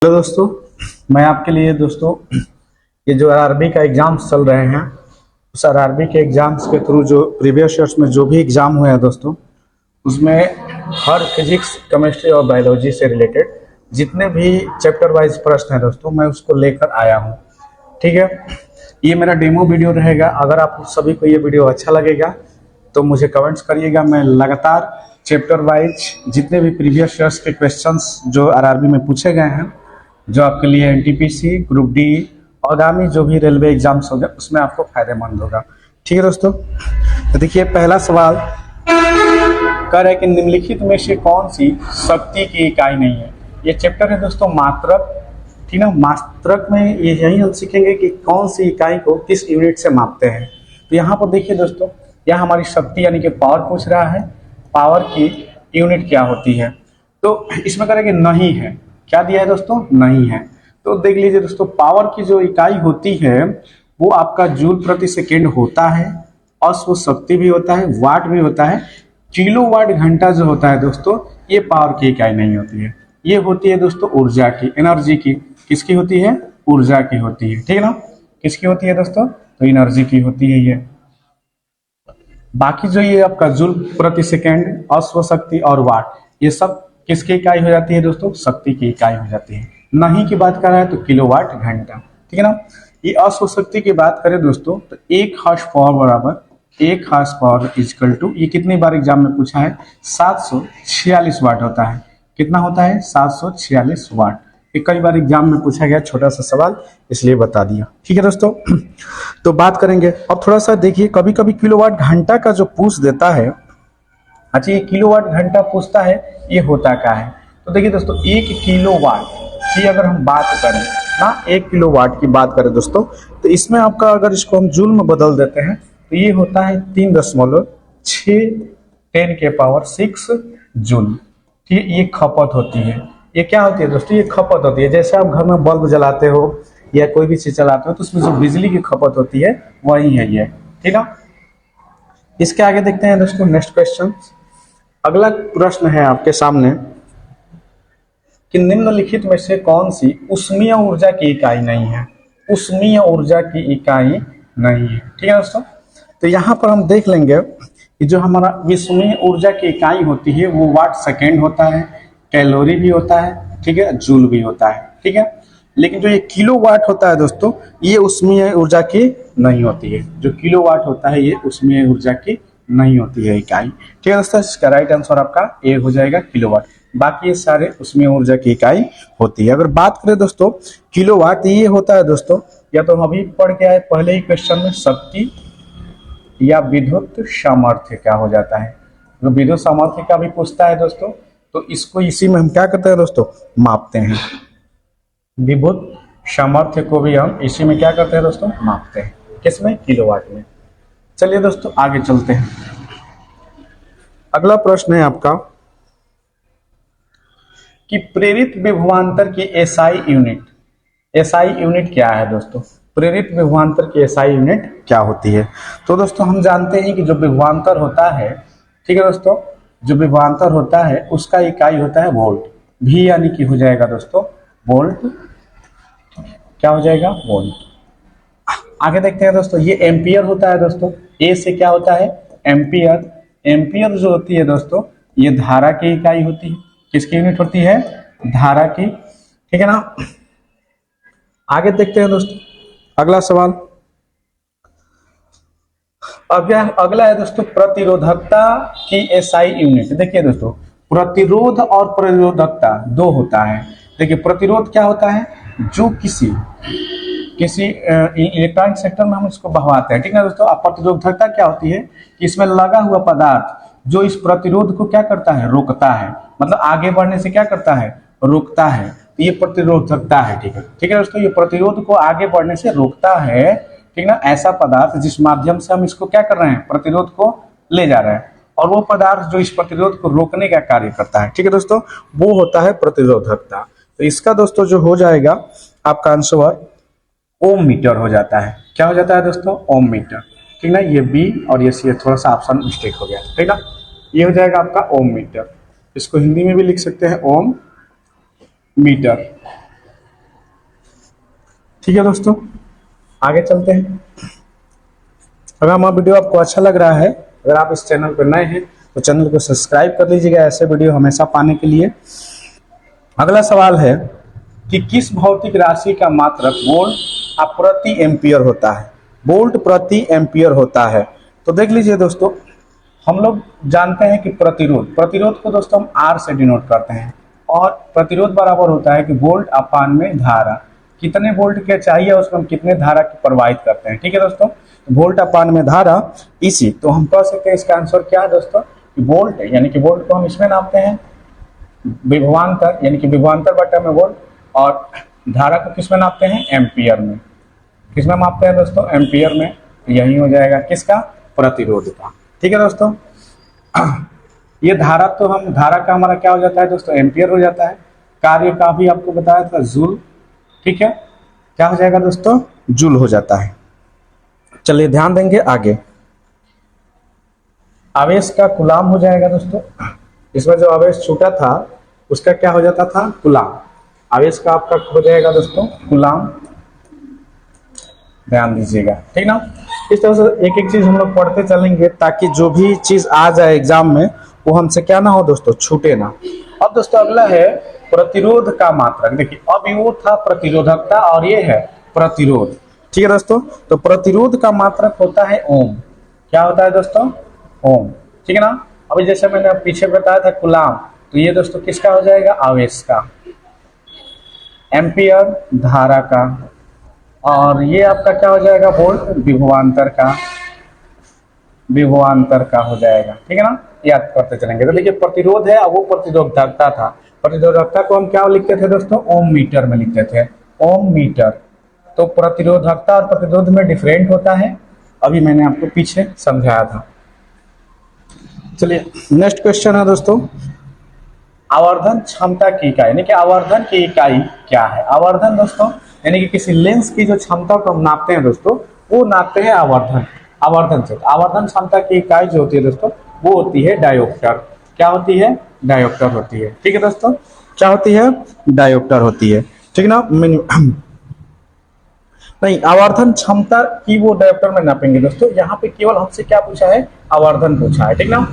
Hello दोस्तों, मैं आपके लिए दोस्तों ये जो आरआरबी का एग्जाम्स चल रहे हैं उस आरआरबी के एग्जाम्स के थ्रू जो प्रीवियस ईयर्स में जो भी एग्जाम हुए हैं दोस्तों, उसमें हर फिजिक्स, केमिस्ट्री और बायोलॉजी से रिलेटेड जितने भी चैप्टर वाइज प्रश्न हैं दोस्तों, मैं उसको लेकर आया हूँ। ठीक है, ये मेरा डेमो वीडियो रहेगा। अगर आप सभी को ये वीडियो अच्छा लगेगा तो मुझे कमेंट्स करिएगा। मैं लगातार चैप्टर वाइज जितने भी प्रीवियस ईयर्स के क्वेश्चंस जो आरआरबी में पूछे गए हैं, जो आपके लिए एनटीपीसी, ग्रुप डी, आगामी जो भी रेलवे एग्जाम्स होंगे उसमें आपको फायदेमंद होगा। ठीक है दोस्तों, तो देखिए पहला सवाल कह रहा है कि निम्नलिखित में से कौन सी शक्ति की इकाई नहीं है। ये चैप्टर है दोस्तों मात्रक। ठीक ना, मात्रक में ये यही हम सीखेंगे कि कौन सी इकाई को किस यूनिट से मापते हैं। तो यहाँ पर देखिए दोस्तों, यहाँ हमारी शक्ति यानी कि पावर पूछ रहा है। पावर की यूनिट क्या होती है, तो इसमें कह रहा है कि नहीं है। क्या दिया है दोस्तों? नहीं है। तो देख लीजिए दोस्तों, पावर की जो इकाई होती है वो आपका जूल प्रति सेकेंड होता है, अश्व शक्ति भी होता है, वाट भी होता है। किलोवाट घंटा जो होता है दोस्तों, ये पावर की इकाई नहीं होती है। ये होती है दोस्तों ऊर्जा की, एनर्जी की। किसकी होती है? ऊर्जा की होती है। ठीक है ना, किसकी होती है दोस्तों? तो एनर्जी की होती है ये। बाकी जो ये आपका जूल प्रति सेकेंड, अश्व शक्ति और वाट, ये सब किसकी इकाई हो जाती है दोस्तों? शक्ति की इकाई हो जाती है। नहीं की बात कर रहा है तो किलोवाट घंटा। ठीक है ना, ये अश्व शक्ति की बात करें दोस्तों तो 1 हॉर्स पावर बराबर 1 हॉर्स पावर इजकल टू, ये कितनी बार एग्जाम में पूछा है? 746 वाट होता है। कितना होता है? 746 वाट। ये कई बार एग्जाम में पूछा गया, छोटा सा सवाल इसलिए बता दिया। ठीक है दोस्तों, तो बात करेंगे अब थोड़ा सा। देखिए कभी कभी किलोवाट घंटा का जो पूछ देता है, अच्छा ये किलोवाट घंटा पूछता है, ये होता क्या है? तो देखिए दोस्तों, 1 किलोवाट की अगर हम बात करें ना, 1 किलोवाट की बात करें दोस्तों, तो इसमें आपका अगर इसको हम जूल में बदल देते हैं तो ये होता है 3.6 10 के पावर 6 जूल। ठीक है, ये खपत होती है। ये क्या होती है दोस्तों? ये खपत होती है। जैसे आप घर में बल्ब जलाते हो या कोई भी चीज चलाते हो तो उसमें जो बिजली की खपत होती है वही है ये। ठीक है, इसके आगे देखते हैं दोस्तों नेक्स्ट क्वेश्चन। अगला प्रश्न है आपके सामने कि निम्नलिखित में से कौन सी ऊष्मीय ऊर्जा की इकाई नहीं है। ऊष्मीय ऊर्जा की इकाई नहीं है। ठीक है दोस्तों, तो यहाँ पर हम देख लेंगे कि जो हमारा विषमीय ऊर्जा की इकाई होती है वो वाट सेकेंड होता है, कैलोरी भी होता है, ठीक है, जूल भी होता है। ठीक है, लेकिन जो ये किलोवाट होता है दोस्तों, ये ऊष्मीय ऊर्जा की नहीं होती है। जो किलोवाट होता है ये ऊष्मीय ऊर्जा की नहीं होती है इकाई। ठीक है दोस्तों, इसका राइट आंसर आपका ए हो जाएगा, किलोवाट। बाकी ये सारे उसमें ऊर्जा की इकाई होती है। अगर बात करें दोस्तों किलोवाट, ये होता है दोस्तों, या तो हम अभी पढ़ के आए पहले ही क्वेश्चन में, शक्ति या विद्युत सामर्थ्य क्या हो जाता है। तो विद्युत सामर्थ्य का भी पूछता है दोस्तों, तो इसको इसी में हम क्या करते हैं दोस्तों? मापते हैं। विद्युत सामर्थ्य को भी हम इसी में क्या करते हैं दोस्तों? मापते हैं। किसमें? किलोवाट में। चलिए दोस्तों आगे चलते हैं। अगला प्रश्न है आपका कि प्रेरित विभवांतर की एसआई यूनिट। एसआई यूनिट क्या है दोस्तों? प्रेरित विभवांतर की एसआई यूनिट क्या होती है? तो दोस्तों हम जानते हैं कि जो विभवांतर होता है, ठीक है दोस्तों, जो विभवांतर होता है उसका इकाई होता है वोल्ट। भी यानी कि हो जाएगा दोस्तों वोल्ट। क्या हो जाएगा? वोल्ट। आगे देखते हैं दोस्तों, ये एम्पियर होता है दोस्तों। ए से क्या होता है? एम्पियर। एम्पियर जो होती है दोस्तों, ये धारा की इकाई होती है। किसकी यूनिट होती है? धारा की। ठीक है ना, आगे देखते हैं दोस्तों अगला सवाल। अगला है दोस्तों प्रतिरोधकता की एसआई यूनिट। देखिए दोस्तों, प्रतिरोध और प्रतिरोधकता दो होता है। देखिए प्रतिरोध क्या होता है? जो किसी इलेक्ट्रॉनिक सेक्टर में हम इसको बहवाते हैं। ठीक है दोस्तों, प्रतिरोधकता क्या होती है कि इसमें लगा हुआ पदार्थ जो इस प्रतिरोध को क्या करता है? रोकता है। मतलब आगे बढ़ने से क्या करता है? रोकता है। तो ये प्रतिरोधकता है। ठीक है दोस्तों, ये प्रतिरोध को आगे बढ़ने से रोकता है। ठीक ना, ऐसा पदार्थ जिस माध्यम से हम इसको क्या कर रहे हैं? प्रतिरोध को ले जा रहे हैं, और वो पदार्थ जो इस प्रतिरोध को रोकने का कार्य करता है। ठीक है दोस्तों, वो होता है प्रतिरोधकता। तो इसका दोस्तों जो हो जाएगा आपका आंसर ओम मीटर हो जाता है। क्या हो जाता है दोस्तों? ओम मीटर। ठीक ना, ये बी और ये सी थोड़ा सा ऑप्शन मिस्टेक हो गया। ठीक ना, ये हो जाएगा आपका ओम मीटर। इसको हिंदी में भी लिख सकते हैं ओम मीटर। ठीक है दोस्तों, आगे चलते हैं। अगर हमारा वीडियो आपको अच्छा लग रहा है, अगर आप इस चैनल पर नए हैं तो चैनल को सब्सक्राइब कर लीजिएगा ऐसे वीडियो हमेशा पाने के लिए। अगला सवाल है कि किस भौतिक राशि का मात्रक वोल्ट प्रति एम्पियर होता है? वोल्ट प्रति एम्पियर होता है। तो देख लीजिए दोस्तों, हम लोग जानते हैं कि प्रतिरोध को दोस्तों हम आर से डिनोट करते हैं, और प्रतिरोध बराबर होता है कि वोल्ट अपान में धारा। कितने वोल्ट के चाहिए उसको हम कितने धारा की प्रवाहित करते हैं। ठीक है दोस्तों, वोल्ट अपान में धारा इसी, तो हम कह सकते हैं इसका आंसर क्या है दोस्तों, कि वोल्ट है। यानी कि वोल्ट को हम इसमें नापते हैं विभवांतर, यानी कि विभवांतर बटा में वोल्ट, और धारा को किसमें नापते हैं, एम्पियर में। किसमें मापते हैं दोस्तों, एम्पियर में। तो यही हो जाएगा किसका, प्रतिरोध का। ठीक है दोस्तों, ये धारा तो हम, धारा का हमारा क्या हो जाता है दोस्तों, एम्पियर हो जाता है। कार्य का भी आपको बताया था जूल। ठीक है, क्या हो जाएगा दोस्तों, जूल हो जाता है। चलिए ध्यान देंगे आगे। आवेश का कूलाम हो जाएगा दोस्तों। इसमें जो आवेश छूटा था उसका क्या हो जाता था, कूलाम। आवेश का आपका हो जाएगा दोस्तों कूलाम, ध्यान दीजिएगा। ठीक ना, इस तरह से एक एक चीज हम लोग पढ़ते चलेंगे ताकि जो भी चीज आ जाए एग्जाम में वो हमसे क्या ना हो दोस्तों, छूटे ना। अब दोस्तों अगला है प्रतिरोध का मात्रक। देखिए अब वो था प्रतिरोधकता और ये है प्रतिरोध। ठीक है दोस्तों, तो प्रतिरोध का मात्रक होता है ओम। क्या होता है दोस्तों, ओम। ठीक है ना, अभी जैसे मैंने पीछे बताया था कूलाम, तो ये दोस्तों किसका हो जाएगा, आवेश का। एम्पियर धारा का, और ये आपका क्या हो जाएगा, वोल्ट विभवांतर का, विभवांतर का हो जाएगा। ठीक है ना, याद करते चलेंगे। तो देखिए प्रतिरोध है और वो प्रतिरोधकता था। प्रतिरोधकता को हम क्या लिखते थे दोस्तों, ओम मीटर में लिखते थे, ओम मीटर। तो प्रतिरोधकता और प्रतिरोध में डिफरेंट होता है, अभी मैंने आपको पीछे समझाया था। चलिए नेक्स्ट क्वेश्चन है दोस्तों, आवर्धन क्षमता की इकाई, यानी कि आवर्धन की इकाई क्या है। आवर्धन दोस्तों यानी कि किसी लेंस की जो क्षमता को हम नापते हैं दोस्तों, वो नापते हैं आवर्धन, आवर्धन से। आवर्धन क्षमता की इकाई जो होती है दोस्तों, वो होती है डायोप्टर। क्या होती है, डायोप्टर होती है। ठीक है दोस्तों, क्या होती है, डायोप्टर होती है। ठीक ना, नहीं, आवर्धन क्षमता की वो डायोप्टर में नापेंगे दोस्तों। यहाँ पे केवल हमसे क्या पूछा है, आवर्धन पूछा है। ठीक ना,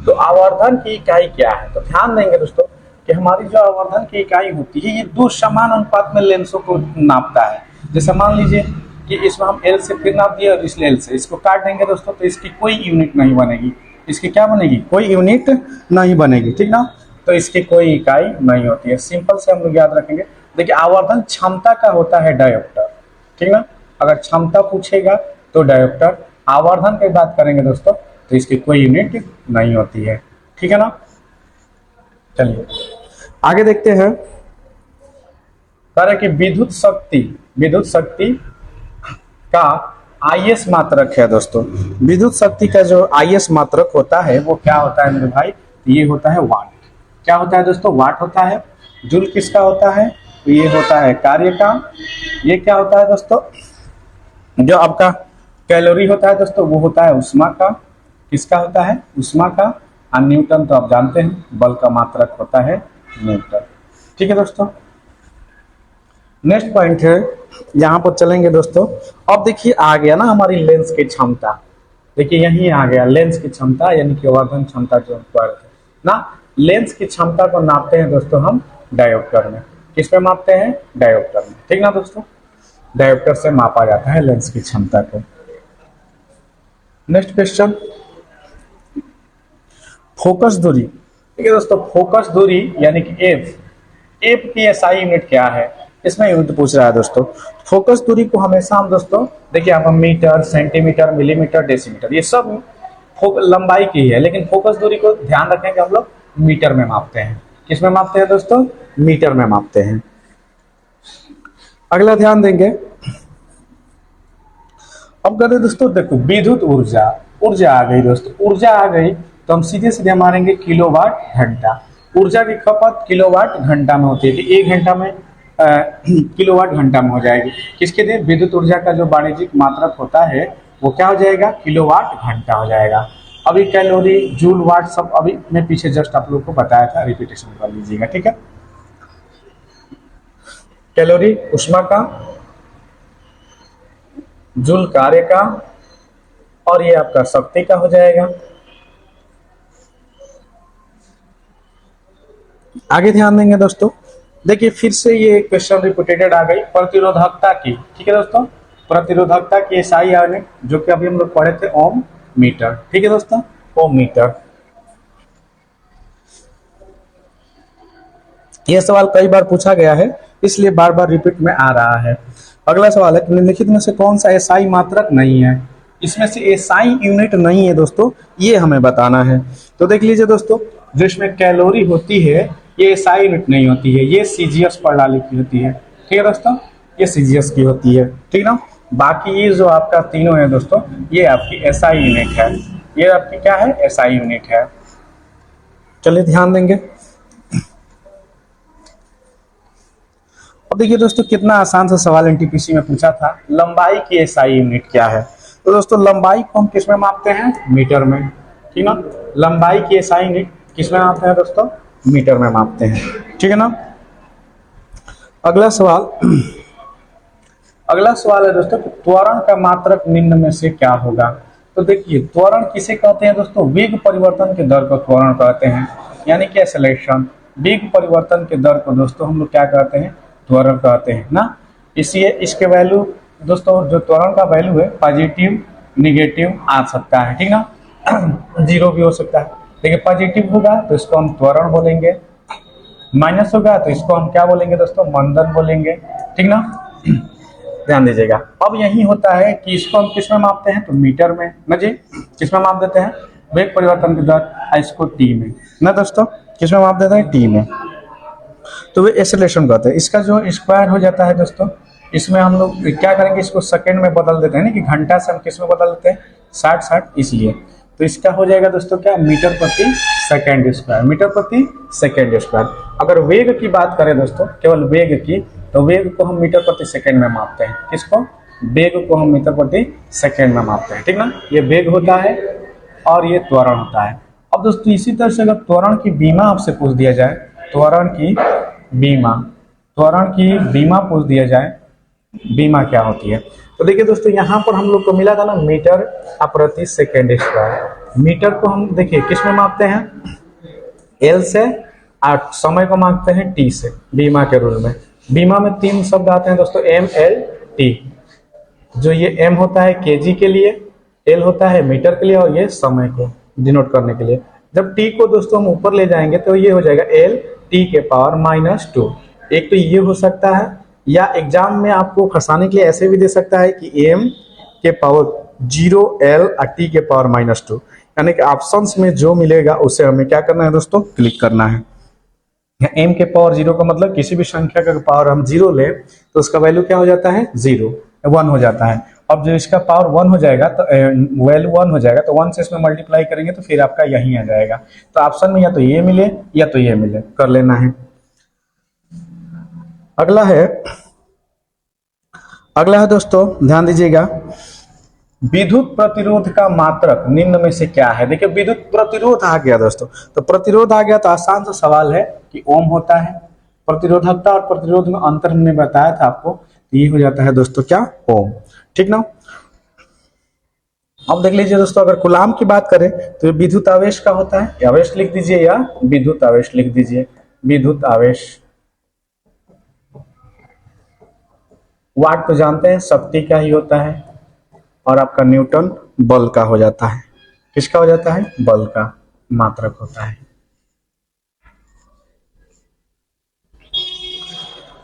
तो आवर्धन की इकाई क्या है, तो ध्यान देंगे दोस्तों कि हमारी जो आवर्धन की इकाई होती है ये दो समान अनुपात में लेंसों को नापता है। जैसे मान लीजिए कि इसमें हम एल से फिर नाप दिए और इस एल से इसको काट देंगे दोस्तों, तो इसकी कोई यूनिट नहीं बनेगी। इसकी क्या बनेगी, कोई यूनिट नहीं बनेगी। ठीक ना, तो इसकी कोई इकाई नहीं होती है। सिंपल से हम लोग याद रखेंगे। देखिए आवर्धन क्षमता का होता है डायोप्टर। ठीक ना, अगर क्षमता पूछेगा तो डायोप्टर, आवर्धन की बात करेंगे दोस्तों तो इसकी कोई यूनिट नहीं होती है। ठीक है ना, चलिए आगे देखते हैं। कह रहे कि विद्युत शक्ति का आईएस मात्रक है दोस्तों। विद्युत शक्ति का जो आईएस मात्रक होता है वो क्या होता है मेरे भाई, ये होता है वाट। क्या होता है दोस्तों, वाट होता है। जूल किसका होता है, तो ये होता है कार्य का। ये क्या होता है दोस्तों, जो आपका कैलोरी होता है दोस्तों, वो होता है उष्मा का। किसका होता है, उष्मा का। और न्यूटन तो आप जानते हैं, बल का मात्रक होता है न्यूटन। ठीक है दोस्तों, नेक्स्ट पॉइंट है, यहाँ पर चलेंगे दोस्तों। अब देखिए आ गया ना हमारी लेंस की क्षमता। देखिए यही आ गया लेंस की क्षमता, यानी कि आवर्धन क्षमता जो ना, लेंस की क्षमता को नापते हैं दोस्तों हम डायोप्टर में। किस में मापते हैं, डायोप्टर में। ठीक ना दोस्तों, डायोप्टर से मापा जाता है लेंस की क्षमता को। नेक्स्ट क्वेश्चन, फोकस दूरी। ठीक है दोस्तों, फोकस दूरी यानी कि एफ की एसआई यूनिट क्या है, इसमें यूनिट पूछ रहा है दोस्तों। फोकस दूरी को हमेशा हम दोस्तों देखिए, आप मीटर, सेंटीमीटर, मिलीमीटर, डेसीमीटर, ये सब लंबाई की है, लेकिन फोकस दूरी को ध्यान रखें कि हम लोग मीटर में मापते हैं। किस में मापते हैं दोस्तों, मीटर में मापते हैं। अगला ध्यान देंगे। अब कहते दोस्तों देखो, विद्युत ऊर्जा आ गई दोस्तों। ऊर्जा आ गई तो हम सीधे सीधे मारेंगे किलोवाट घंटा। ऊर्जा की खपत किलोवाट घंटा में होती है, कि 1 घंटा में किलोवाट घंटा में हो जाएगी। किसके लिए, विद्युत ऊर्जा का जो वाणिज्यिक मात्रक होता है वो क्या हो जाएगा, किलोवाट घंटा हो जाएगा। अभी कैलोरी, जूल, वाट सब अभी मैं पीछे जस्ट आप लोग को बताया था, रिपीटेशन कर लीजिएगा। ठीक है, कैलोरी उष्मा का, जूल कार्य का, और ये आपका शक्ति का हो जाएगा। आगे ध्यान देंगे दोस्तों, देखिए फिर से ये क्वेश्चन रिपीटेड आ गई प्रतिरोधकता की। ठीक है दोस्तों, प्रतिरोधकता की एसआई यूनिट जो कि अभी हम लोग पढ़े थे ओम मीटर। ठीक है दोस्तों, ओम मीटर। यह सवाल कई बार पूछा गया है, इसलिए बार बार रिपीट में आ रहा है। अगला सवाल है कि निम्नलिखित में से कौन सा एसआई मात्रक नहीं है। इसमें से एसआई यूनिट नहीं है दोस्तों, ये हमें बताना है। तो देख लीजिए दोस्तों, जो इसमें कैलोरी होती है ये एसआई यूनिट नहीं होती है, ये सीजीएस प्रणाली की होती है। ठीक है दोस्तों, ये सीजीएस की होती है। ठीक ना, बाकी ये जो आपका तीनों है दोस्तों, ये आपकी एसआई यूनिट है। ये आपकी क्या है, एसआई यूनिट है। चलिए ध्यान देंगे। अब देखिए दोस्तों, कितना आसान सा सवाल एनटीपीसी में पूछा था, लंबाई की एसआई यूनिट क्या है। तो दोस्तों लंबाई को हम किस में मापते हैं, मीटर में। ठीक ना, लंबाई की एसआई यूनिट किस में मापते हैं दोस्तों, मीटर में मापते हैं। ठीक है ना। अगला सवाल है दोस्तों, त्वरण का मात्रक निम्न में से क्या होगा। तो देखिए त्वरण किसे कहते हैं दोस्तों, वेग परिवर्तन के दर को त्वरण कहते हैं, यानी कि एक्सेलरेशन। वेग परिवर्तन के दर को दोस्तों हम लोग क्या कहते हैं, त्वरण कहते हैं ना। इसलिए इसके वैल्यू दोस्तों, जो त्वरण का वैल्यू है पॉजिटिव निगेटिव आ सकता है। ठीक ना, जीरो भी हो सकता है। देखिए पॉजिटिव होगा तो इसको हम त्वरण बोलेंगे, माइनस होगा तो इसको हम क्या बोलेंगे दोस्तों, मंदन बोलेंगे। ठीक ना, ध्यान दीजिएगा। अब यही होता है कि इसको हम किस में मापते हैं, तो मीटर में ना जी, किस में माप देते हैं, वेग परिवर्तन की दर, इसको टी में ना दोस्तों, किस में माप देते हैं, टी में। तो वे एक्सेलरेशन कहते हैं। इसका जो स्क्वायर हो जाता है दोस्तों, इसमें हम लोग क्या करेंगे, इसको सेकंड में बदल देते हैं ना, कि घंटा से हम किस में बदल देते हैं, 60 इसलिए। तो इसका हो जाएगा दोस्तों क्या, मीटर प्रति सेकंड स्क्वायर, मीटर प्रति सेकंड स्क्वायर। अगर वेग की बात करें दोस्तों, केवल वेग की, तो वेग को हम मीटर प्रति सेकंड में मापते हैं। किसको, वेग को हम मीटर प्रति सेकंड में मापते हैं। ठीक ना, ये वेग होता है और ये त्वरण होता है। अब दोस्तों इसी तरह से अगर त्वरण की बीमा आपसे पूछ दिया जाए, त्वरण की बीमा पूछ दिया जाए, बीमा क्या होती है। तो देखिए दोस्तों, यहाँ पर हम लोग को मिला था ना मीटर प्रति सेकेंड स्क्वायर। मीटर को हम देखिए किस में मापते हैं, एल से, और समय को मापते हैं टी से, बीमा के रूल में। बीमा में 3 शब्द आते हैं दोस्तों, एम एल टी। जो ये एम होता है केजी के लिए, एल होता है मीटर के लिए, और ये समय को डिनोट करने के लिए। जब टी को दोस्तों हम ऊपर ले जाएंगे तो ये हो जाएगा एल टी के पावर -2। एक तो ये हो सकता है, या एग्जाम में आपको फंसाने के लिए ऐसे भी दे सकता है कि एम के पावर 0 एल और टी के पावर -2, यानी कि ऑप्शंस में जो मिलेगा उसे हमें क्या करना है दोस्तों, क्लिक करना है। एम के पावर 0 का मतलब किसी भी संख्या का पावर हम 0 ले तो उसका वैल्यू क्या हो जाता है, 1 हो जाता है। अब जो इसका पावर 1 हो जाएगा तो वैल्यू 1 हो जाएगा, तो 1 से इसमें मल्टीप्लाई करेंगे तो फिर आपका यही आ जाएगा। तो ऑप्शन में या तो ये मिले या तो ये मिले, कर लेना है। अगला है दोस्तों, ध्यान दीजिएगा, विद्युत प्रतिरोध का मात्रक निम्न में से क्या है। देखिए विद्युत प्रतिरोध आ गया दोस्तों, तो प्रतिरोध आ गया तो आसान सा सवाल है कि ओम होता है। प्रतिरोधकता और प्रतिरोध में अंतर हमने बताया था आपको, तो ये हो जाता है दोस्तों क्या, ओम। ठीक ना। अब देख लीजिए दोस्तों, अगर कूलाम की बात करें तो ये विद्युत आवेश का होता है, आवेश लिख दीजिए या विद्युत आवेश लिख दीजिए, विद्युत आवेश। वाट तो जानते हैं शक्ति का ही होता है, और आपका न्यूटन बल का हो जाता है। किसका हो जाता है, बल का मात्रक होता है।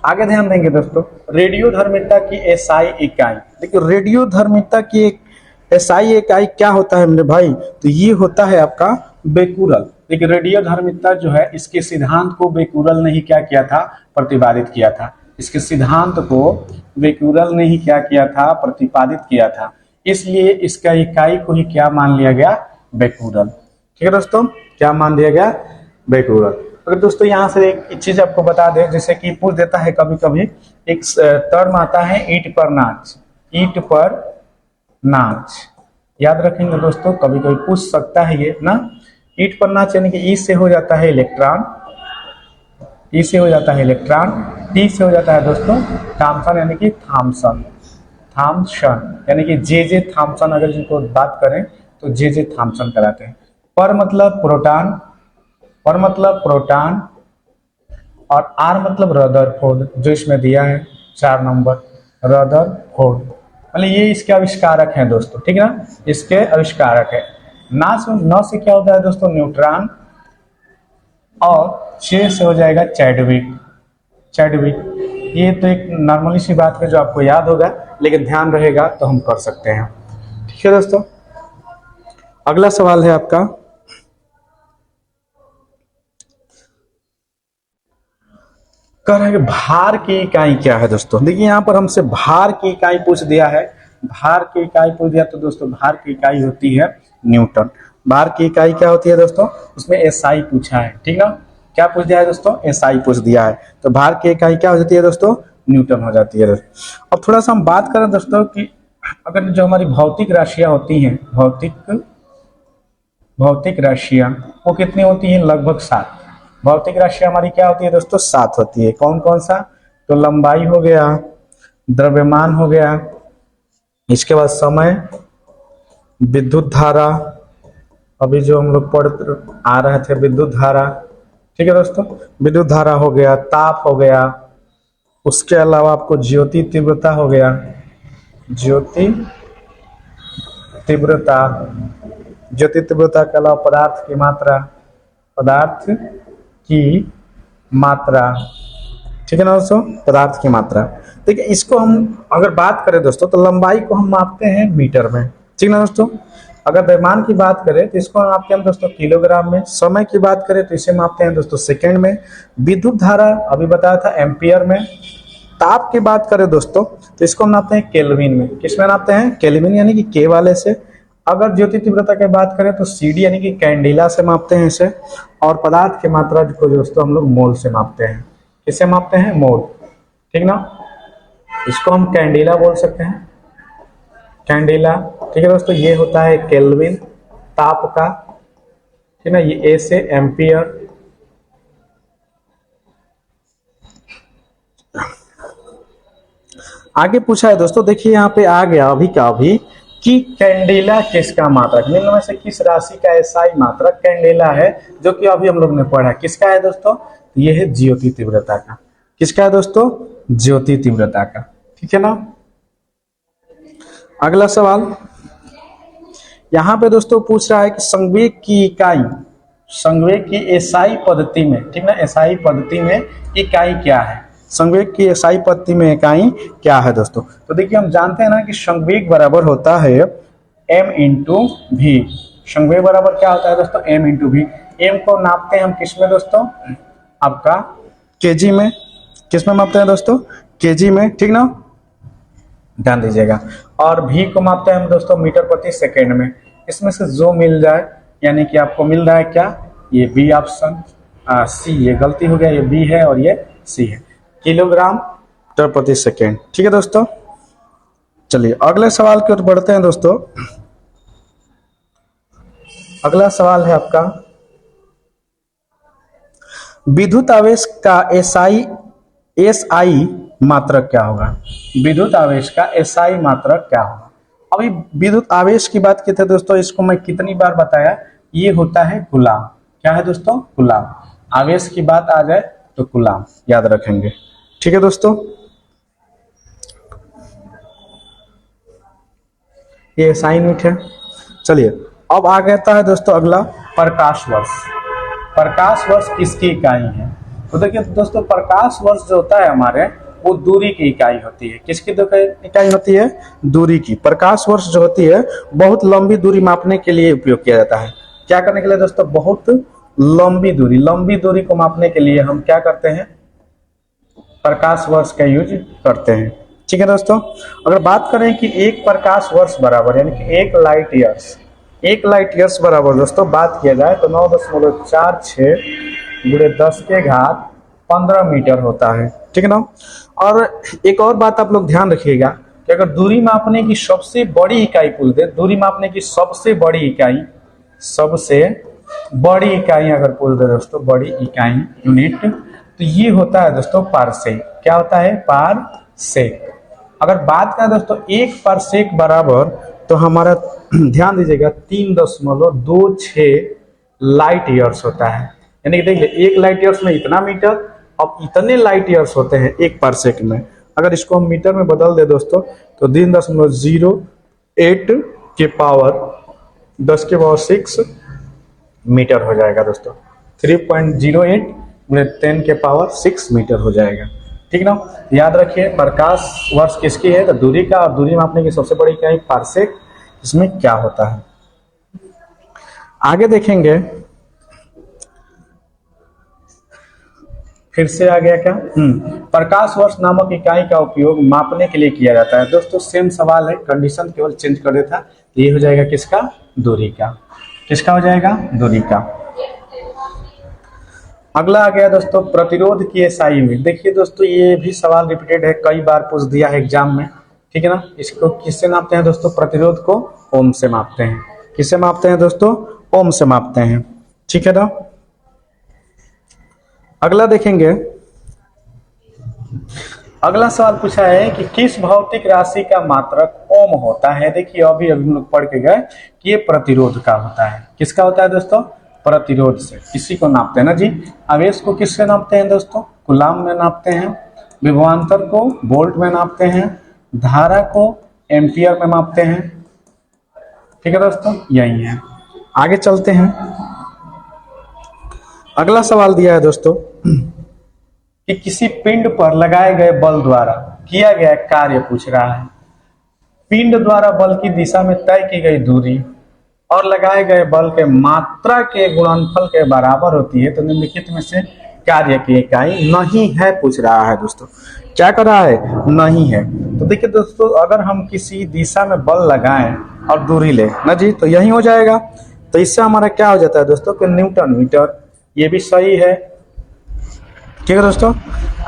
आगे ध्यान देंगे दोस्तों, रेडियोधर्मिता की एसआई इकाई। देखिए रेडियोधर्मिता की एक एसआई इकाई क्या होता है मेरे भाई, तो ये होता है आपका बेकुरल। देखिए रेडियोधर्मिता जो है, इसके सिद्धांत को बेकुरल ने ही क्या किया था, प्रतिपादित किया था। इसके सिद्धांत को बेकुरल ने ही क्या किया था, प्रतिपादित किया था। इसलिए इसका इकाई को ही क्या मान लिया गया, बेकुरल। ठीक है दोस्तों, क्या मान दिया गया, बेकुरल। अगर दोस्तों यहाँ से एक चीज आपको बता दें, जैसे कि पूछ देता है कभी कभी, एक टर्म आता है ईंट पर नाच, ईंट पर नाच, याद रखेंगे दोस्तों, कभी कभी पूछ सकता है ये ना। ईंट पर नाच यानी कि ई से हो जाता है इलेक्ट्रॉन, ई से हो जाता है इलेक्ट्रॉन, टी से हो जाता है दोस्तों थॉम्सन, यानी कि थॉम्सन, थॉम्सन, यानी कि जे थॉम्सन, अगर जिनको बात करें तो जे थॉम्सन कराते हैं। पर मतलब प्रोटॉन, पर मतलब प्रोटॉन, और आर मतलब रदरफोर्ड, जो इसमें दिया है 4 नंबर रदरफोर्ड, मतलब ये इसके आविष्कारक हैं दोस्तों, ठीक है ना, इसके आविष्कारक है। नौ से क्या होता है दोस्तों, न्यूट्रॉन, और 6 से हो जाएगा चैडविक। चैडविक ये तो एक नॉर्मली सी बात है जो आपको याद होगा, लेकिन ध्यान रहेगा तो हम कर सकते हैं। ठीक है दोस्तों, अगला सवाल है आपका, कह रहा है कि भार की इकाई क्या है दोस्तों। देखिए यहाँ पर हमसे भार की इकाई पूछ दिया है, भार की इकाई पूछ दिया तो दोस्तों भार की इकाई होती है न्यूटन। भार की इकाई क्या होती है दोस्तों, उसमें एसआई पूछा है, ठीक ना, क्या पूछ दिया है दोस्तों, एसआई पूछ दिया है, तो भार की इकाई क्या हो जाती है दोस्तों, न्यूटन हो जाती है। अब थोड़ा सा हम बात करें दोस्तों कि अगर जो हमारी भौतिक राशियां होती हैं, भौतिक राशियां वो कितनी होती हैं, लगभग 7। भौतिक राशियां हमारी क्या होती है दोस्तों, 7 होती है। कौन कौन सा, तो लंबाई हो गया, द्रव्यमान हो गया, इसके बाद समय, विद्युत धारा, अभी जो हम लोग पढ़ आ रहे थे विद्युत धारा, ठीक है दोस्तों, विद्युत धारा हो गया, ताप हो गया, उसके अलावा आपको ज्योति तीव्रता हो गया, ज्योति तीव्रता, ज्योति तीव्रता के अलावा पदार्थ की मात्रा, पदार्थ की मात्रा, ठीक है ना दोस्तों, पदार्थ की मात्रा। देखिए इसको हम अगर बात करें दोस्तों तो लंबाई को हम मापते हैं मीटर में, ठीक ना दोस्तों। अगर द्रव्यमान की बात करें तो इसको हम मापते हैं दोस्तों किलोग्राम में। समय की बात करें तो इसे मापते हैं दोस्तों सेकंड में। विद्युत धारा अभी बताया था एम्पियर में। ताप की बात करें दोस्तों तो इसको हम नापते हैं केल्विन में। किसमें नापते हैं, केल्विन यानी कि के वाले से। अगर ज्योति तीव्रता की बात करें तो सीडी यानी कि कैंडिला से मापते हैं इसे। और पदार्थ की मात्रा को दोस्तों हम लोग मोल से मापते हैं। किससे मापते हैं, मोल, ठीक ना। इसको हम कैंडिला बोल सकते हैं, कैंडिला, ठीक है दोस्तों। ये होता है केल्विन ताप का, ठीक ना। ये ए से एम्पियर, आगे पूछा है दोस्तों, देखिए यहाँ पे आ गया अभी का अभी कि कैंडिला किसका मात्रक, निम्न में से किस राशि का एसआई मात्रक कैंडिला है, जो कि अभी हम लोग ने पढ़ा। किसका है दोस्तों, ये है ज्योति तीव्रता का। किसका है दोस्तों, ज्योति तीव्रता का, ठीक है ना। अगला सवाल यहाँ पे दोस्तों पूछ रहा है कि संवेग की इकाई, संवेग की एसआई पद्धति में, ठीक ना, एसआई पद्धति में इकाई क्या है, संवेग की एसआई पद्धति में इकाई क्या है दोस्तों। तो देखिए हम जानते हैं ना कि संवेग बराबर होता है m इंटू भी। संवेग बराबर क्या होता है दोस्तों, m इंटू भी। m को नापते हैं हम किस में दोस्तों, आपका केजी में। किस में मापते हैं दोस्तों, केजी में, ठीक ना, ध्यान दीजिएगा। और भी को मापते हैं हम दोस्तों मीटर प्रति सेकेंड में। इसमें से जो मिल जाए, यानी कि आपको मिल रहा है क्या, ये बी ऑप्शन, सी, ये गलती हो गया, ये बी है और ये सी है, किलोग्राम मीटर प्रति सेकेंड, ठीक है दोस्तों। चलिए अगले सवाल की ओर बढ़ते हैं दोस्तों। अगला सवाल है आपका, विद्युत आवेश का एसआई मात्रक क्या होगा। विद्युत आवेश का एसआई मात्रक क्या होगा। अभी विद्युत आवेश की बात की थी दोस्तों, इसको मैं कितनी बार बताया, ये होता है कूलाम। क्या है दोस्तों, कूलाम। आवेश की बात आ जाए तो कूलाम याद रखेंगे, ठीक है दोस्तों। ये एसआई यूनिट है। चलिए अब आ जाता है दोस्तों अगला, प्रकाश वर्ष। प्रकाश वर्ष किसकी इकाई है। तो देखिए दोस्तों प्रकाश वर्ष जो होता है हमारे, वो दूरी की इकाई होती है। किसकी इकाई होती है, दूरी की। प्रकाश वर्ष जो होती है बहुत लंबी दूरी मापने के लिए उपयोग किया जाता है। क्या करने के लिए दोस्तों, बहुत लंबी दूरी को मापने के लिए हम क्या करते हैं, प्रकाश वर्ष का यूज करते हैं, ठीक है दोस्तों। अगर बात करें कि एक प्रकाश वर्ष बराबर यानी कि एक लाइट ईयर्स बराबर दोस्तों बात किया जाए तो 9.46 गुणे 10 के घात 15 मीटर होता है, ठीक है ना। और एक और बात आप लोग ध्यान रखिएगा कि अगर दूरी मापने की सबसे बड़ी इकाई पूछ दे, दूरी मापने की सबसे बड़ी इकाई अगर पूछ दे दोस्तों, बड़ी इकाई यूनिट, तो ये होता है दोस्तों पारसेक। क्या होता है, पारसेक, अगर बात करें दोस्तों 1 पारसेक बराबर, तो हमारा ध्यान दीजिएगा 3.26 लाइट ईयर्स होता है। यानी कि देखिए 1 लाइट ईयर्स में इतना मीटर, अब इतने लाइट ईयर्स होते हैं 1 पारसेक में। अगर इसको हम मीटर में बदल दे दोस्तों, तो 3.08 के पावर 10⁻6 मीटर हो जाएगा दोस्तों। 3.08 × 10 के पावर 6 मीटर हो जाएगा। ठीक ना। याद रखिए प्रकाश वर्ष किसकी है, तो दूरी का, और दूरी मापने की सबसे बड़ी इकाई पारसेक। इसमें क्या होता है आगे देखेंगे। फिर से आ गया क्या, प्रकाश वर्ष नामक इकाई का उपयोग मापने के लिए किया जाता है। दोस्तों सेम सवाल है, कंडीशन केवल चेंज कर देता। ये हो जाएगा किसका, दूरी का। किसका हो जाएगा, दूरी का। अगला आ गया दोस्तों प्रतिरोध की एसआई में। देखिए दोस्तों ये भी सवाल रिपीटेड है, कई बार पूछ दिया है एग्जाम में। ठीक है ना। इसको किससे नापते हैं दोस्तों, प्रतिरोध को ओम से मापते हैं। किससे मापते हैं दोस्तों, ओम से मापते हैं। ठीक है ना। अगला देखेंगे, अगला सवाल पूछा है कि किस भौतिक राशि का मात्रक ओम होता है। देखिए अभी हम लोग पढ़ के गए कि ये प्रतिरोध का होता है। किसका होता है दोस्तों, प्रतिरोध से किसी को नापते हैं ना जी। आवेश को किससे नापते हैं दोस्तों, कूलाम में नापते हैं। विभवांतर को वोल्ट में नापते हैं। धारा को एम्पियर में मापते हैं। ठीक है दोस्तों, यही है। आगे चलते हैं। अगला सवाल दिया है दोस्तों कि किसी पिंड पर लगाए गए बल द्वारा किया गया कार्य पूछ रहा है। पिंड द्वारा बल की दिशा में तय की गई दूरी और लगाए गए बल के मात्रा के गुणनफल के बराबर होती है, तो निम्नलिखित में से कार्य की इकाई नहीं है पूछ रहा है दोस्तों। क्या कर रहा है, नहीं है। तो देखिए दोस्तों अगर हम किसी दिशा में बल लगाएं और दूरी ले ना जी, तो यही हो जाएगा। तो इससे हमारा क्या हो जाता है दोस्तों कि न्यूटन मीटर। ये भी सही है। ठीक है दोस्तों,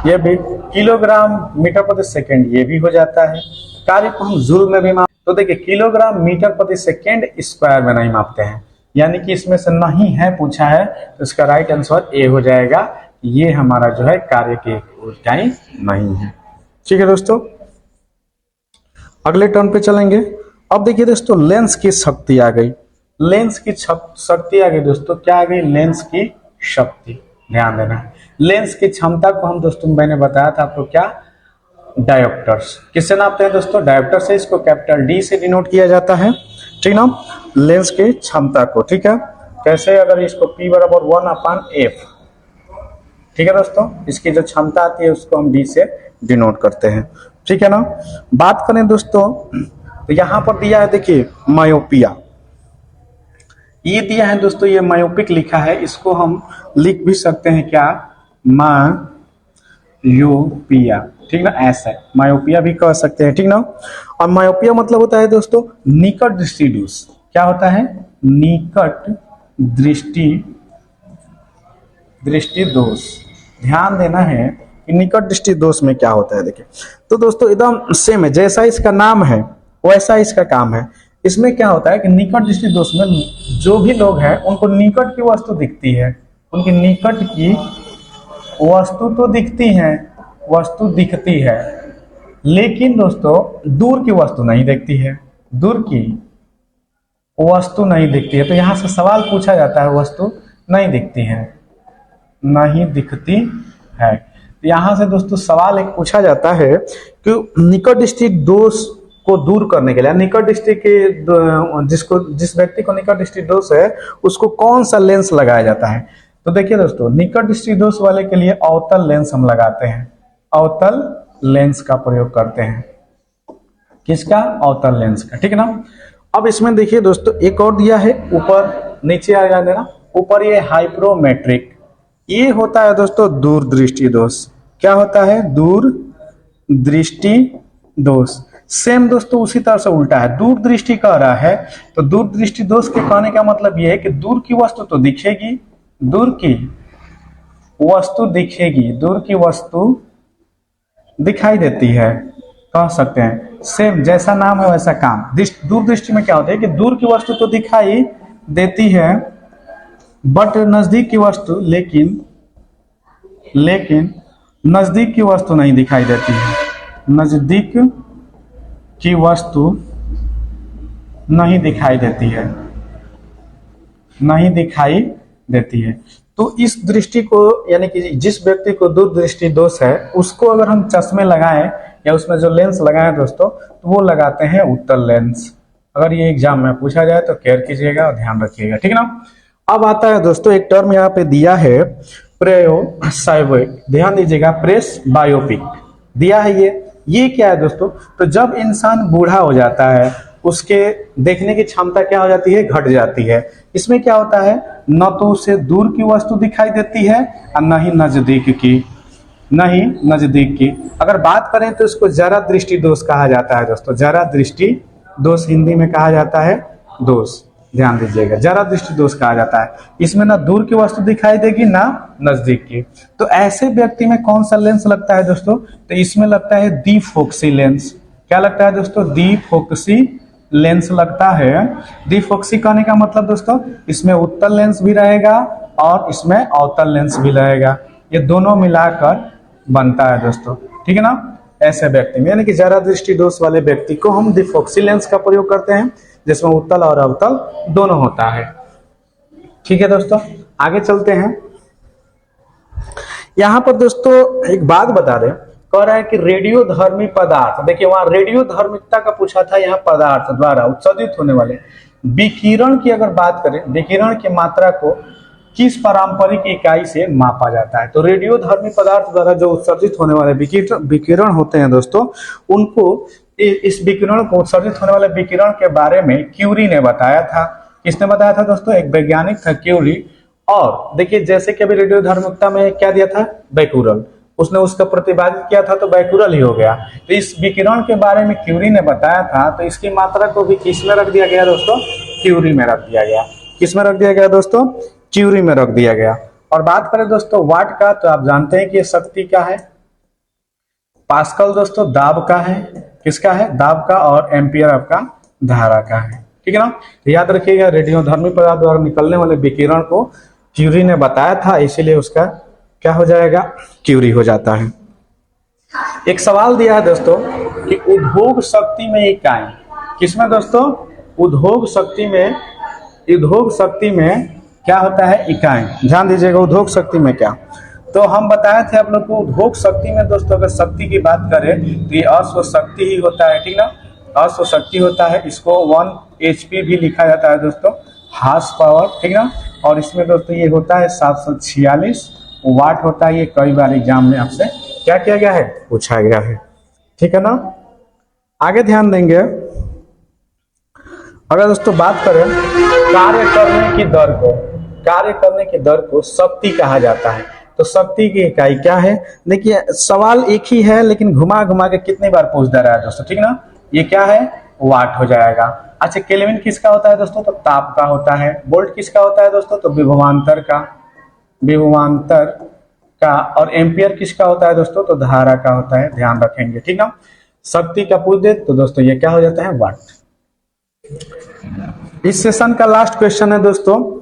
ये भी किलोग्राम मीटर प्रति सेकेंड, ये भी हो जाता है। कार्य को हम जूल में भी माप, तो देखिए किलोग्राम मीटर प्रति सेकेंड स्क्वायर में नहीं मापते हैं, यानी कि इसमें से नहीं है पूछा है, तो इसका राइट आंसर ए हो जाएगा। ये हमारा जो है कार्य की इकाई नहीं है। ठीक है दोस्तों, अगले टर्न पे चलेंगे। अब देखिए दोस्तों लेंस की शक्ति आ गई। लेंस की शक्ति आ गई दोस्तों, क्या आ गई, लेंस की शक्ति। ध्यान देना है, लेंस की क्षमता को हम दोस्तों मैंने बताया था आपको क्या, डायोप्टर्स। किससे नापते हैं दोस्तों, डायोप्टर से। इसको कैपिटल डी से डिनोट किया जाता है। ठीक ना, लेंस की क्षमता को। ठीक है, कैसे, अगर इसको P बराबर 1/f। ठीक है दोस्तों, इसकी जो क्षमता आती है उसको हम डी से डिनोट करते हैं। ठीक है ना। बात करें दोस्तों तो यहां पर दिया है देखिए मायोपिया, ये दिया है दोस्तों, ये मायोपिक लिखा है। इसको हम लिख भी सकते हैं क्या, मायोपिया। ठीक ना, ऐसा मायोपिया भी कह सकते हैं। ठीक ना। और मायोपिया मतलब होता है दोस्तों निकट दृष्टि दोष। क्या होता है, निकट दृष्टि दोष। ध्यान देना है कि निकट दृष्टि दोष में क्या होता है। देखिए तो दोस्तों एकदम सेम है, जैसा इसका नाम है वैसा इसका काम है। इसमें क्या होता है कि निकट दृष्टि दोष में जो भी लोग हैं उनको निकट की वस्तु दिखती है, उनकी निकट की वस्तु तो दिखती है, वस्तु दिखती है, लेकिन दोस्तों दूर की वस्तु नहीं दिखती है, दूर की वस्तु नहीं दिखती है। तो यहां से सवाल पूछा जाता है, वस्तु नहीं दिखती है, नहीं दिखती है। तो यहां से दोस्तों सवाल एक पूछा जाता है कि निकट दृष्टि दोष को दूर करने के लिए, निकट दृष्टि के जिस व्यक्ति को निकट दृष्टि दोष है उसको कौन सा लेंस लगाया जाता है। तो देखिए दोस्तों निकट दृष्टि दोष वाले के लिए अवतल लेंस हम लगाते हैं, अवतल लेंस का प्रयोग करते हैं। किसका, अवतल लेंस का। ठीक है ना। अब इसमें देखिए दोस्तों एक और दिया है, ऊपर नीचे आ जाने ना, ऊपर ये हाइप्रोमेट्रिक, ये होता है दोस्तों दूर दृष्टि दोष। क्या होता है, दूर दृष्टि दोष। सेम दोस्तों उसी तरह से उल्टा है, दूर दृष्टि कह रहा है तो दूर दृष्टि दोष के कहने का मतलब यह है कि दूर की वस्तु तो दिखेगी, दूर की वस्तु दिखेगी, दूर की वस्तु दिखाई देती है, कह सकते हैं। सेम जैसा नाम है वैसा काम। दूर दृष्टि में क्या होता है कि दूर की वस्तु तो दिखाई देती है बट नजदीक की वस्तु, लेकिन नजदीक की वस्तु नहीं दिखाई देती है, नजदीक की वस्तु नहीं दिखाई देती है, नहीं दिखाई देती है। तो इस दृष्टि को, यानी कि जिस व्यक्ति को दूरदृष्टि दोष है उसको अगर हम चश्मे लगाएं या उसमें जो लेंस लगाएं दोस्तों, तो वो लगाते हैं उत्तल लेंस। अगर ये एग्जाम में पूछा जाए तो केयर कीजिएगा और ध्यान रखिएगा, ठीक है ना। अब आता है दोस्तों एक टर्म यहाँ पे दिया है प्रेयोसाइविक, ध्यान दीजिएगा, प्रेस बायोपिक दिया है। ये क्या है दोस्तों, तो जब इंसान बूढ़ा हो जाता है उसके देखने की क्षमता क्या हो जाती है, घट जाती है। इसमें क्या होता है, न तो उसे दूर की वस्तु दिखाई देती है और न ही नजदीक की। अगर बात करें तो इसको जरा दृष्टि दोष कहा जाता है दोस्तों, जरा दृष्टि दोष हिंदी में कहा जाता है दोष, ध्यान दीजिएगा, जरा दृष्टि दोष कहा जाता है। इसमें ना दूर की वस्तु दिखाई देगी ना नजदीक की। तो ऐसे व्यक्ति में कौन सा लेंस लगता है दोस्तों, तो इसमें लगता है द्विफोक्सी लेंस। क्या लगता है दोस्तों, द्विफोक्सी लेंस लगता है। द्विफोक्सी कहने का मतलब दोस्तों, इसमें उत्तल लेंस भी रहेगा और इसमें अवतल लेंस भी रहेगा, ये दोनों मिलाकर बनता है दोस्तों, ठीक है ना। ऐसे व्यक्ति में, यानी कि जरा दृष्टि दोष वाले व्यक्ति को हम द्विफोक्सी लेंस का प्रयोग करते हैं, जिसमें उत्तल और अवतल दोनों होता है, ठीक है दोस्तों। आगे चलते हैं। यहां पर दोस्तों एक बात बता दें, कह रहा है कि रेडियोधर्मी पदार्थ, देखिए वहां रेडियोधर्मिता का पूछा था, यहाँ पदार्थ द्वारा उत्सर्जित होने वाले विकिरण की अगर बात करें, विकिरण की मात्रा को किस पारंपरिक इकाई से मापा जाता है। तो रेडियोधर्मी पदार्थ द्वारा जो उत्सर्जित होने वाले विकिरण होते हैं दोस्तों, उनको, इस विकिरण को, उत्सर्जित होने वाले विकिरण के बारे में क्यूरी ने बताया था। किसने बताया था दोस्तों, एक वैज्ञानिक था क्यूरी। और देखिए जैसे कि अभी रेडियोधर्मिता में क्या दिया था, बैकुरल, उसने उसका प्रतिपादित किया था तो बैकुरल ही हो गया। तो इस विकिरण के बारे में क्यूरी ने बताया था, तो इसकी मात्रा को भी किस में रख दिया गया दोस्तों, क्यूरी में रख दिया गया। किस में रख दिया गया दोस्तों, क्यूरी में रख दिया गया। और बात करें दोस्तों वाट का, तो आप जानते हैं कि ये शक्ति का है। पास्कल दोस्तों दाब का है, किसका है, दाब का, और एम्पियर आपका धारा का है, ठीक है ना। तो याद रखिएगा, रेडियोधर्मी पदार्थ द्वारा निकलने वाले विकिरण को क्यूरी ने बताया था, इसीलिए उसका क्या हो जाएगा, क्यूरी हो जाता है। एक सवाल दिया है दोस्तों कि उद्योग शक्ति में इकाई, किसमें दोस्तों, उद्योग शक्ति में क्या होता है, इकाई। ध्यान दीजिएगा, उद्योग शक्ति में क्या, तो हम बताए थे आप लोग को, उद्योग शक्ति में दोस्तों अगर शक्ति की बात करें तो ये अश्व शक्ति ही होता है, ठीक ना, अश्व शक्ति होता है। इसको 1 HP भी लिखा जाता है दोस्तों, हार्स पावर, ठीक ना। और इसमें दोस्तों ये होता है 746 वाट होता है। ये कई बार एग्जाम में आपसे क्या किया गया है, पूछा गया है, ठीक है ना। आगे ध्यान देंगे, अगर दोस्तों बात करें कार्य करने की दर को शक्ति कहा जाता है। तो शक्ति की इकाई क्या है, देखिए सवाल एक ही है लेकिन घुमा घुमा के कितनी बार पूछ दे रहा है दोस्तों, ठीक ना। ये क्या है, वाट हो जाएगा। अच्छा, केल्विन किसका होता है दोस्तों, तो ताप का होता है। वोल्ट किसका होता है दोस्तों, तो विभवांतर का। और एम्पियर किसका होता है दोस्तों, तो धारा का होता है, ध्यान रखेंगे, ठीक ना। शक्ति का पूछ दे तो दोस्तों ये क्या हो जाता है, वाट। इस सेशन का लास्ट क्वेश्चन है दोस्तों,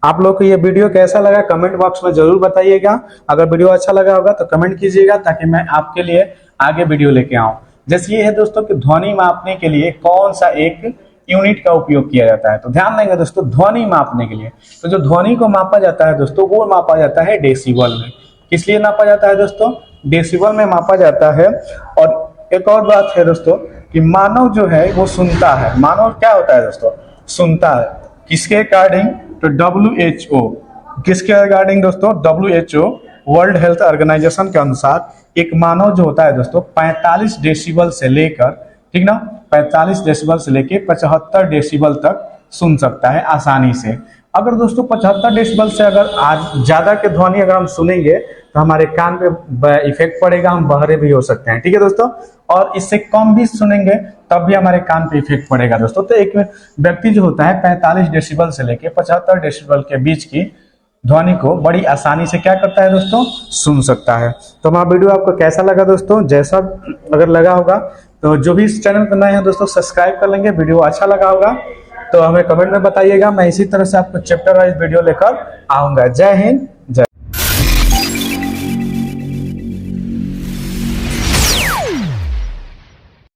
आप लोग को ये वीडियो कैसा लगा कमेंट बॉक्स में जरूर बताइएगा। अगर वीडियो अच्छा लगा होगा तो कमेंट कीजिएगा, ताकि मैं आपके लिए आगे वीडियो लेके आऊं। जैसे ये है दोस्तों कि ध्वनि मापने के लिए कौन सा एक यूनिट का उपयोग किया जाता है, तो ध्यान देंगे दोस्तों, ध्वनि मापने के लिए तो जो ध्वनि को मापा जाता है दोस्तों, वो मापा जाता है डेसिबल में। किस लिए मापा जाता है दोस्तों, डेसिबल में मापा जाता है। और एक और बात है दोस्तों कि मानव जो है वो सुनता है। मानव क्या होता है दोस्तों, सुनता है। किसके अकॉर्डिंग, तो WHO, किसके अकॉर्डिंग दोस्तों, WHO वर्ल्ड हेल्थ ऑर्गेनाइजेशन के अनुसार एक मानव जो होता है दोस्तों 45 डेसिबल से लेकर, ठीक ना, 45 डेसिबल से लेकर 75 डेसिबल तक सुन सकता है आसानी से। अगर दोस्तों 75 डेसिबल से अगर आज ज्यादा के ध्वनि अगर हम सुनेंगे तो हमारे कान पे इफेक्ट पड़ेगा, हम बहरे भी हो सकते हैं, ठीक है दोस्तों। और इससे कम भी सुनेंगे तब भी हमारे कान पे इफेक्ट पड़ेगा दोस्तों। तो एक व्यक्ति जो होता है 45 डेसिबल से लेके 75 डेसिबल के बीच की ध्वनि को बड़ी आसानी से क्या करता है दोस्तों, सुन सकता है। तो हमारा वीडियो आपको कैसा लगा दोस्तों, जैसा अगर लगा होगा तो जो भी इस चैनल पर नए हैं दोस्तों सब्सक्राइब कर लेंगे। वीडियो अच्छा लगा होगा तो हमें कमेंट में बताइएगा, मैं इसी तरह से आपको चैप्टर वाइज वीडियो लेकर आऊंगा। जय हिंद,